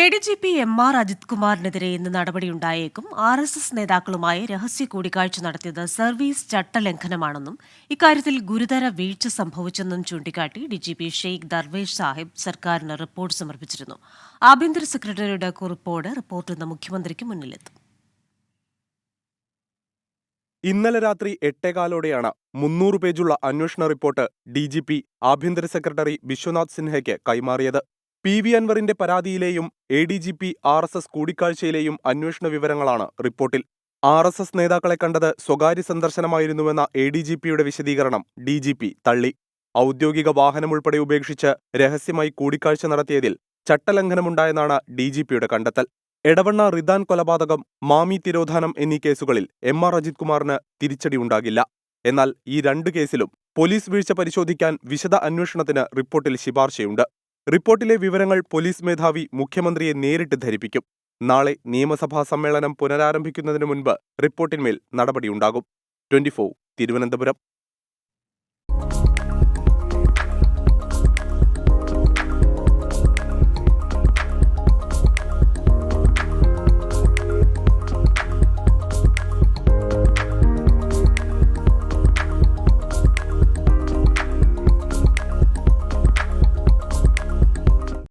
ADGP MR Ajith കുമാറിനെതിരെ ഇന്ന് നടപടിയുണ്ടായേക്കും. RSS നേതാക്കളുമായി രഹസ്യ കൂടിക്കാഴ്ച നടത്തിയത് സർവീസ് ചട്ടലംഘനമാണെന്നും ഇക്കാര്യത്തിൽ ഗുരുതര വീഴ്ച സംഭവിച്ചെന്നും ചൂണ്ടിക്കാട്ടി DGP ഷെയ്ഖ് ദർവേഷ് സാഹിബ് സർക്കാരിന് റിപ്പോർട്ട് സമർപ്പിച്ചിരുന്നു. ആഭ്യന്തര സെക്രട്ടറിയുടെ കുറിപ്പോടെ റിപ്പോർട്ട് ഇന്ന് മുഖ്യമന്ത്രിക്ക് മുന്നിലെത്തും. ഇന്നലെ രാത്രി 8:15 300 പേജുള്ള അന്വേഷണ റിപ്പോർട്ട് DGP ആഭ്യന്തര സെക്രട്ടറി ബിശ്വനാഥ് സിൻഹയ്ക്ക് കൈമാറിയത്. PV അൻവറിന്റെ പരാതിയിലെയും ADGP RSS കൂടിക്കാഴ്ചയിലെയും അന്വേഷണ വിവരങ്ങളാണ് റിപ്പോർട്ടിൽ. RSS നേതാക്കളെ കണ്ടത് സ്വകാര്യ സന്ദർശനമായിരുന്നുവെന്ന ADGPയുടെ വിശദീകരണം DGP തള്ളി. ഔദ്യോഗിക വാഹനമുൾപ്പെടെ ഉപേക്ഷിച്ച് രഹസ്യമായി കൂടിക്കാഴ്ച നടത്തിയതിൽ ചട്ടലംഘനമുണ്ടായെന്നാണ് DGPയുടെ കണ്ടെത്തൽ. എടവണ്ണ റിദാൻ കൊലപാതകം, മാമി തിരോധാനം എന്നീ കേസുകളിൽ MR അജിത് കുമാറിന് തിരിച്ചടിയുണ്ടാകില്ല. എന്നാൽ ഈ രണ്ട് കേസിലും പോലീസ് വീഴ്ച പരിശോധിക്കാൻ വിശദ അന്വേഷണത്തിന് റിപ്പോർട്ടിൽ ശുപാർശയുണ്ട്. റിപ്പോർട്ടിലെ വിവരങ്ങൾ പോലീസ് മേധാവി മുഖ്യമന്ത്രിയെ നേരിട്ട് ധരിപ്പിക്കും. നാളെ നിയമസഭാ സമ്മേളനം പുനരാരംഭിക്കുന്നതിന് മുൻപ് റിപ്പോർട്ടിന്മേൽ നടപടിയുണ്ടാകും. 24 തിരുവനന്തപുരം.